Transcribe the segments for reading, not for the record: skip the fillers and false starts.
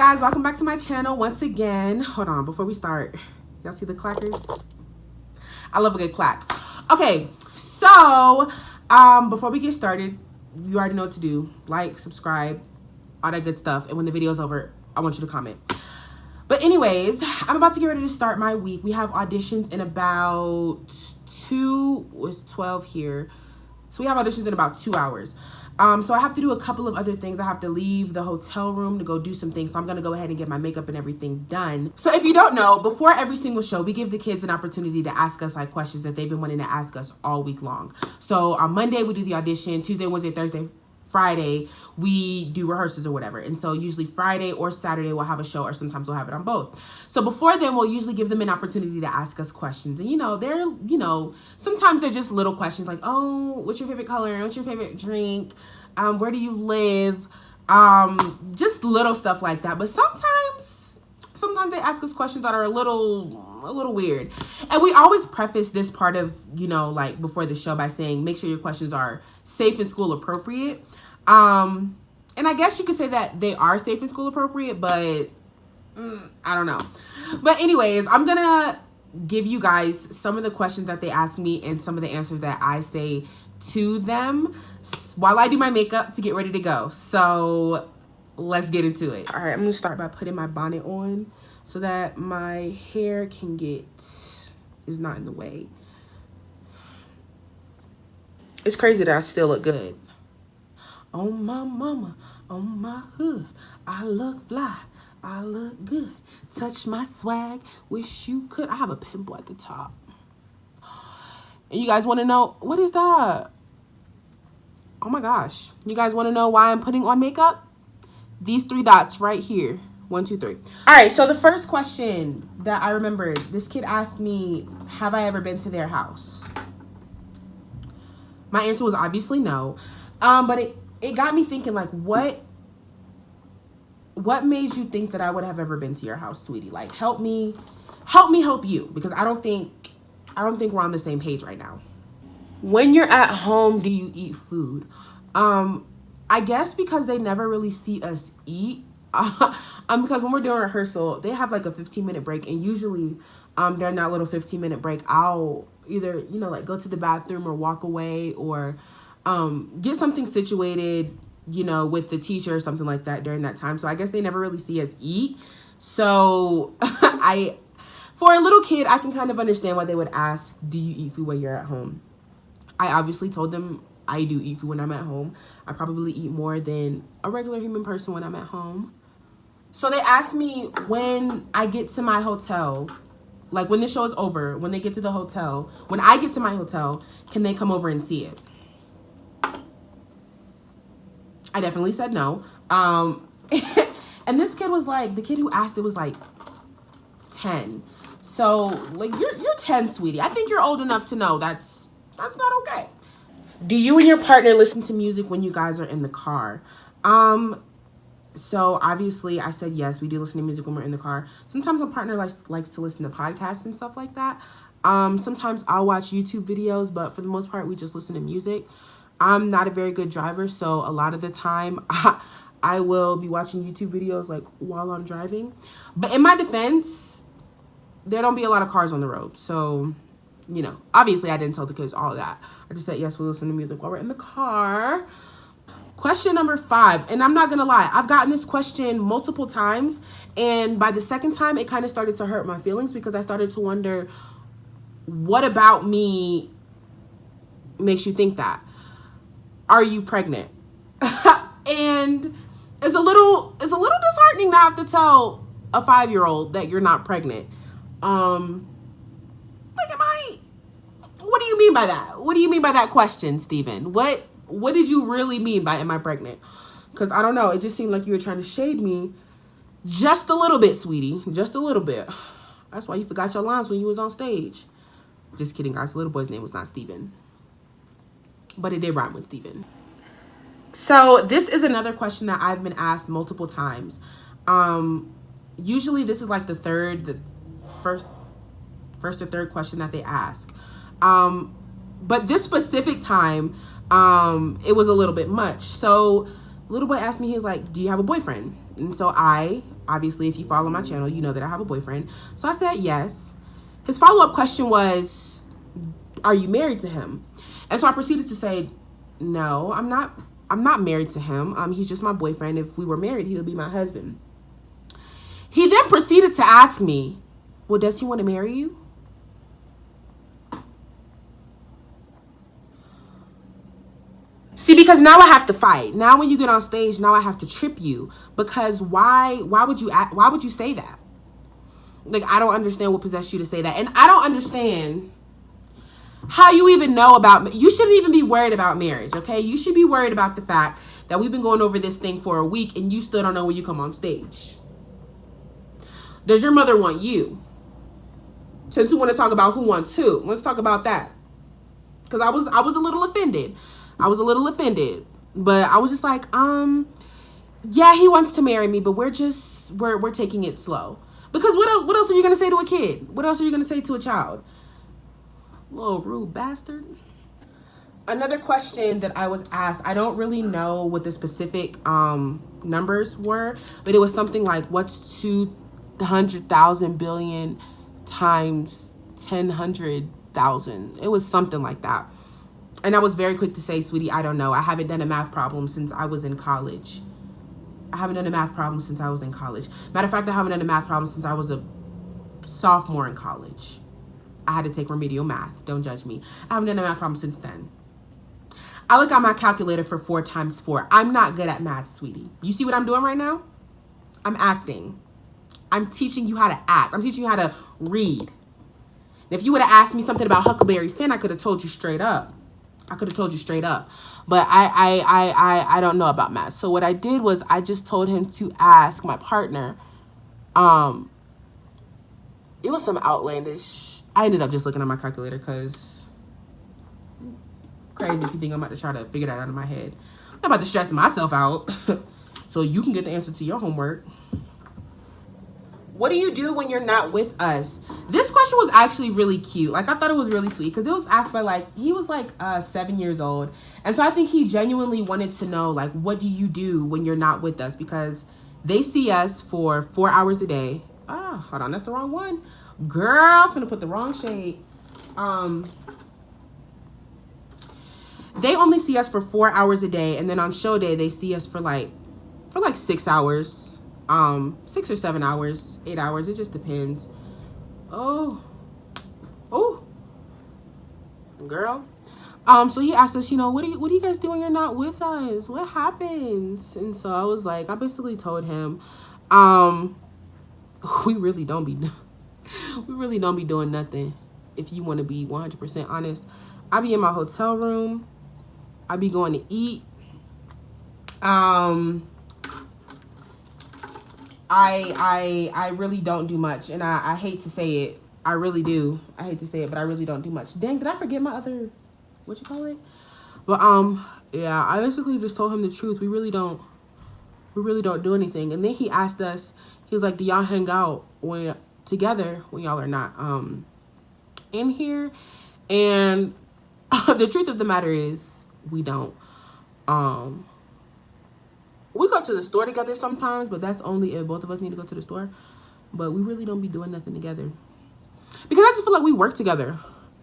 guys, welcome back to my channel once again. Hold on, before we start, y'all see the clackers? I love a good clack. Okay, so before we get started, you already know what to do. Like, subscribe, all that good stuff. And when the video's over, I want you to comment. But anyways, I'm about to get ready to start my week. We have auditions in about 12 here. So we have auditions in about 2 hours. So I have to do a couple of other things. I have to leave the hotel room to go do some things. So I'm going to go ahead and get my makeup and everything done. So if you don't know, before every single show, we give the kids an opportunity to ask us like questions that they've been wanting to ask us all week long. So on Monday, we do the audition. Tuesday, Wednesday, Thursday, Friday, we do rehearsals or whatever. And so usually Friday or Saturday, we'll have a show, or sometimes we'll have it on both. So before then, we'll usually give them an opportunity to ask us questions. And, sometimes they're just little questions like, oh, what's your favorite color? What's your favorite drink? Where do you live? Just little stuff like that. But sometimes they ask us questions that are a little weird. And we always preface this part of, like before the show by saying, make sure your questions are safe and school appropriate. And I guess you could say that they are safe and school appropriate, but I don't know. But anyways, I'm going to give you guys some of the questions that they ask me and some of the answers that I say to them while I do my makeup to get ready to go. So let's get into it. All right, I'm going to start by putting my bonnet on so that my hair is not in the way. It's crazy that I still look good. On my mama, on my hood, I look fly, I look good. Touch my swag, wish you could. I have a pimple at the top. And you guys want to know, what is that? Oh my gosh. You guys want to know why I'm putting on makeup? These 3 dots right here. 1, 2, 3. All right, so the first question that I remembered, this kid asked me, have I ever been to their house? My answer was obviously no. But it got me thinking, like, what made you think that I would have ever been to your house, sweetie? Like, help me help you, because I don't think we're on the same page right now. When you're at home, do you eat food? I guess because they never really see us eat. Because when we're doing rehearsal, they have like a 15-minute break, and usually during that little 15-minute break, I'll either like go to the bathroom or walk away or get something situated with the teacher or something like that during that time. So I guess they never really see us eat. So for a little kid, I can kind of understand why they would ask, do you eat food when you're at home? I obviously told them I do eat food when I'm at home. I probably eat more than a regular human person when I'm at home. So they asked me when I get to my hotel, like when the show is over, when they get to the hotel, when I get to my hotel, can they come over and see it? I definitely said no. And this kid was like, the kid who asked it was like 10. So like you're 10, sweetie. I think you're old enough to know that's not okay. Do you and your partner listen to music when you guys are in the car? So obviously I said yes, we do listen to music when we're in the car. Sometimes my partner likes to listen to podcasts and stuff like that. Sometimes I'll watch YouTube videos, but for the most part, we just listen to music. I'm not a very good driver, so a lot of the time I will be watching YouTube videos like while I'm driving. But in my defense, there don't be a lot of cars on the road. So, obviously I didn't tell the kids all of that. I just said, yes, we'll listen to music while we're in the car. Question number 5. And I'm not going to lie, I've gotten this question multiple times. And by the second time, it kind of started to hurt my feelings because I started to wonder, what about me makes you think that? Are you pregnant? And it's a little disheartening to have to tell a 5-year-old that you're not pregnant. What do you mean by that? What do you mean by that question, Steven? What did you really mean by am I pregnant? Because I don't know. It just seemed like you were trying to shade me just a little bit, sweetie. Just a little bit. That's why you forgot your lines when you was on stage. Just kidding, guys. The little boy's name was not Steven. But it did rhyme with Steven. So this is another question that I've been asked multiple times. Usually this is like the first or third question that they ask. But this specific time, it was a little bit much. So little boy asked me, he was like, do you have a boyfriend? And so I Obviously, if you follow my channel, you know that I have a boyfriend. So I said yes. His follow-up question was, are you married to him? And so I proceeded to say, no, I'm not married to him. He's just my boyfriend. If we were married, he would be my husband. He then proceeded to ask me, well, does he want to marry you? See, because now I have to fight. Now when you get on stage, now I have to trip you. Because why would you say that? Like, I don't understand what possessed you to say that. And I don't understand how you even know about, you shouldn't even be worried about marriage, okay? You should be worried about the fact that we've been going over this thing for a week and you still don't know when you come on stage. Does your mother want you? Since we want to talk about who wants who, let's talk about that. Because I was a little offended. But I was just like, yeah, he wants to marry me, but we're taking it slow. Because what else are you gonna say to a kid? What else are you gonna say to a child? Little rude bastard. Another question that I was asked, I don't really know what the specific numbers were, but it was something like, what's 200,000 billion times 10,000? It was something like that. And I was very quick to say, sweetie, I don't know. I haven't done a math problem since I was in college. Matter of fact, I haven't done a math problem since I was a sophomore in college. I had to take remedial math. Don't judge me. I haven't done a math problem since then. I look at my calculator for 4 times 4. I'm not good at math, sweetie. You see what I'm doing right now? I'm acting. I'm teaching you how to act. I'm teaching you how to read. And if you would have asked me something about Huckleberry Finn, I could have told you straight up. But I don't know about math. So what I did was I just told him to ask my partner. It was some outlandish. I ended up just looking at my calculator because crazy if you think I'm about to try to figure that out in my head. I'm about to stress myself out so you can get the answer to your homework. What do you do when you're not with us? This question was actually really cute. Like, I thought it was really sweet because it was asked by, like, he was like 7 years old. And so I think he genuinely wanted to know, like, what do you do when you're not with us? Because they see us for 4 hours a day. Ah, hold on, that's the wrong one. Girl, I was gonna put the wrong shade. They only see us for 4 hours a day, and then on show day they see us for like 6 hours. 6 or 7 hours, 8 hours, it just depends. Oh, girl. So he asked us, what do you guys do when you're not with us? What happens? And so I was like, I basically told him, we really don't be doing nothing. If you want to be 100% honest, I be in my hotel room. I be going to eat. I really don't do much, and I hate to say it. I really do. I hate to say it, but I really don't do much. Dang, did I forget my other, what you call it? But yeah, I basically just told him the truth. We really don't do anything. And then he asked us, he was like, do y'all hang out together when y'all are not in here? And the truth of the matter is we don't. We go to the store together sometimes, but that's only if both of us need to go to the store. But we really don't be doing nothing together. Because I just feel like we work together.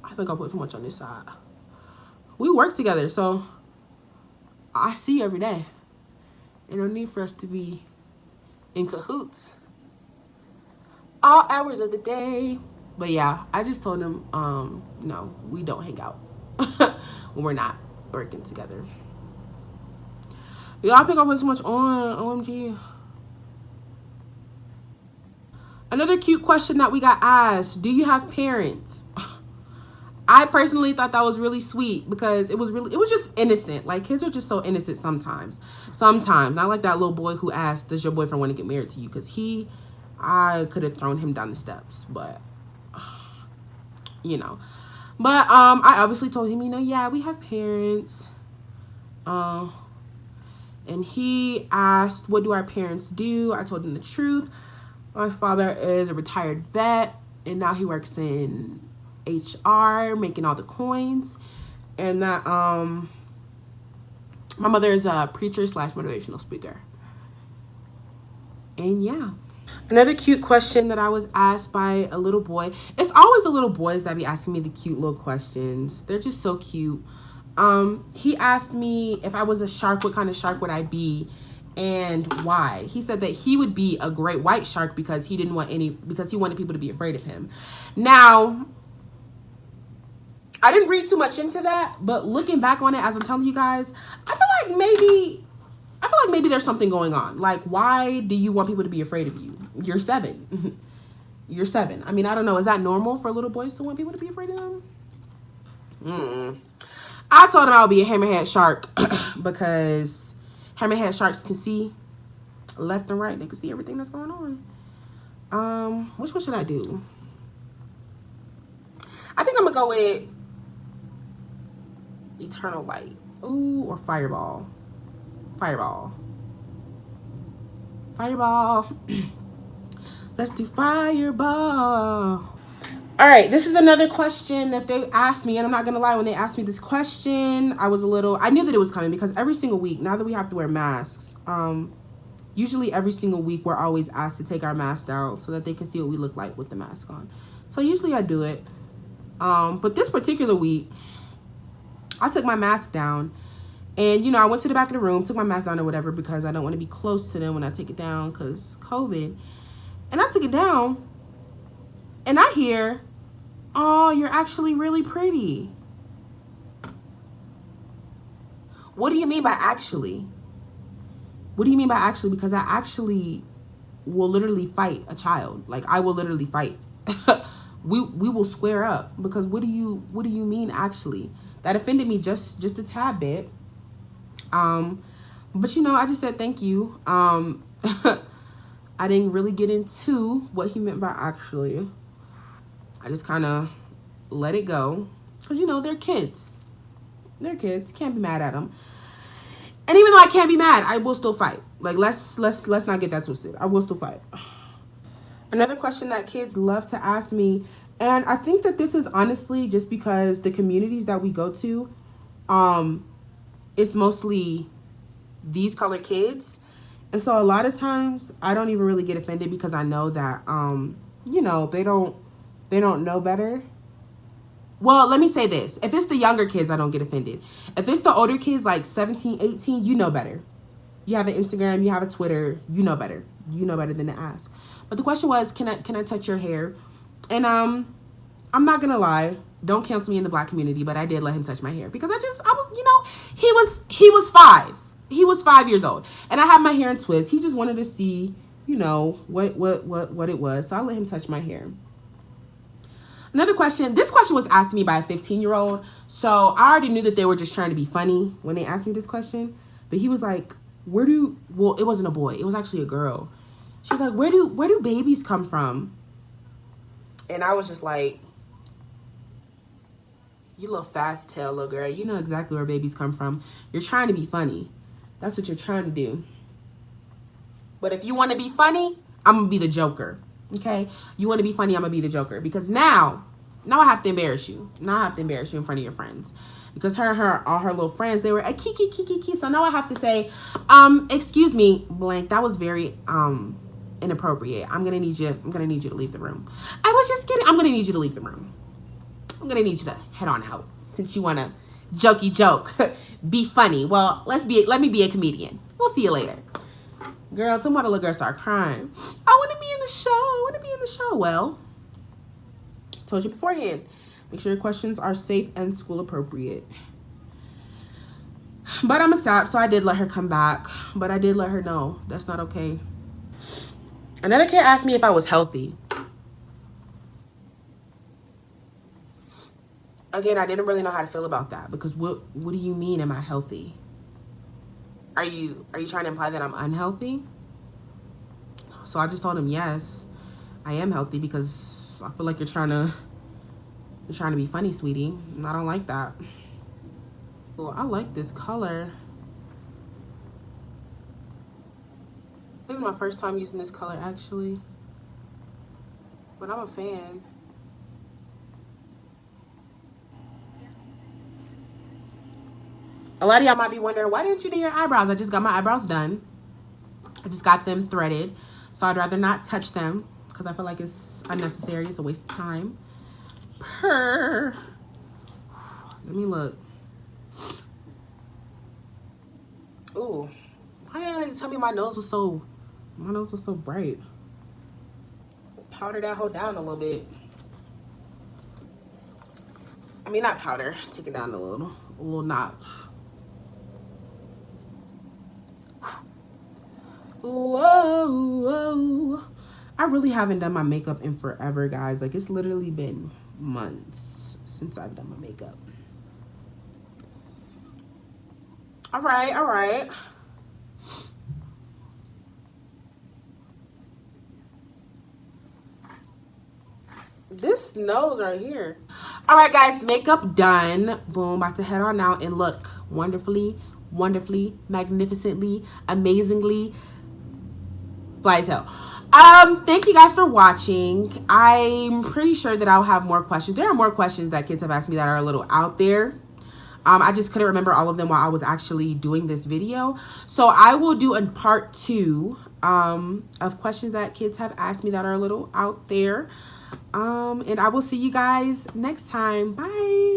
I think I'll put too much on this side. We work together, so I see you every day. And no need for us to be in cahoots all hours of the day. But yeah, I just told him, no, we don't hang out when we're not working together. Y'all think I put too much on, OMG. Another cute question that we got asked, do you have parents? I personally thought that was really sweet because it was just innocent. Like, kids are just so innocent sometimes. Not like that little boy who asked, does your boyfriend want to get married to you? Because I could have thrown him down the steps, but, But I obviously told him, yeah, we have parents. And he asked, what do our parents do? I told him the truth. My father is a retired vet, and now he works in HR, making all the coins. And that my mother is a preacher / motivational speaker. And yeah, Another cute question that I was asked by a little boy. It's always the little boys that be asking me the cute little questions. They're just so cute. He asked me if I was a shark, what kind of shark would I be and why. He said that he would be a great white shark because he wanted people to be afraid of him. Now, I didn't read too much into that, but looking back on it as I'm telling you guys, I feel like maybe there's something going on. Like, why do you want people to be afraid of you? You're 7. You're 7. I mean, I don't know. Is that normal for little boys to want people to be afraid of them? I told him I would be a hammerhead shark because hammerhead sharks can see left and right. They can see everything that's going on. Which one should I do? I think I'm gonna go with Eternal Light. Ooh, or Fireball. Fireball. Fireball. Let's do Fireball. All right, this is another question that they asked me, and I'm not gonna lie, when they asked me this question, I knew that it was coming because every single week, now that we have to wear masks, usually every single week we're always asked to take our mask down so that they can see what we look like with the mask on. So usually I do it. But this particular week, I took my mask down, and I went to the back of the room, took my mask down or whatever because I don't want to be close to them when I take it down because COVID. And I took it down, and I hear, "Oh, you're actually really pretty." What do you mean by actually? What do you mean by actually? Because I actually will literally fight a child. Like, I will literally fight. we will square up because what do you mean actually? That offended me just a tad bit. But I just said thank you. I didn't really get into what he meant by actually. I just kind of let it go because they're kids. They're kids. Can't be mad at them. And even though I can't be mad, I will still fight. Like, let's not get that twisted. I will still fight. Another question that kids love to ask me, and I think that this is honestly just because the communities that we go to, it's mostly these color kids. And so a lot of times I don't even really get offended because I know that, they don't know better. Well, let me say this. If it's the younger kids, I don't get offended. If it's the older kids, like 17, 18, you know better. You have an Instagram, you have a Twitter, you know better. You know better than to ask. But the question was, can I touch your hair? And I'm not gonna lie, don't cancel me in the Black community, but I did let him touch my hair because he was 5. He was 5 years old, and I had my hair in twists. He just wanted to see, what it was. So I let him touch my hair. Another question. This question was asked to me by a 15-year-old. So I already knew that they were just trying to be funny when they asked me this question. But he was like, it wasn't a boy. It was actually a girl. She was like, where do babies come from? And I was just like, you little fast tail little girl. You know exactly where babies come from. You're trying to be funny. That's what you're trying to do. But if you want to be funny, I'm going to be the Joker. Okay? You want to be funny, I'm going to be the Joker. Because now I have to embarrass you. Now I have to embarrass you in front of your friends. Because all her little friends, they were a kiki. So now I have to say, excuse me, blank. That was very inappropriate. I'm gonna need you to leave the room. I was just kidding. I'm gonna need you to leave the room. I'm gonna need you to head on out since you wanna jokey joke, be funny. Well, let me be a comedian. We'll see you later. Girl, tomorrow little girl start crying. I wanna be in the show. Well, told you beforehand. Make sure your questions are safe and school appropriate. But I'm a sap, so I did let her come back. But I did let her know that's not okay. Another kid asked me if I was healthy. Again, I didn't really know how to feel about that because what do you mean, am I healthy? Are you trying to imply that I'm unhealthy? So I just told him yes, I am healthy because I feel like you're trying to be funny, sweetie. And I don't like that. Well, I like this color. This is my first time using this color actually. But I'm a fan. A lot of y'all might be wondering, why didn't you do your eyebrows? I just got my eyebrows done. I just got them threaded. So I'd rather not touch them because I feel like it's unnecessary. It's a waste of time. Let me look. Ooh. Why didn't tell me my nose was so bright? Powder that whole down a little bit. I mean, not powder. Take it down a little notch. Whoa. I really haven't done my makeup in forever, guys. Like, it's literally been months since I've done my makeup. All right. This nose right here. All right, guys, makeup done. Boom, about to head on out and look wonderfully, magnificently, amazingly fly as hell. Thank you guys for watching. I'm pretty sure that I'll have more questions. There are more questions that kids have asked me that are a little out there. I just couldn't remember all of them while I was actually doing this video. So I will do a part 2 of questions that kids have asked me that are a little out there. And I will see you guys next time. Bye.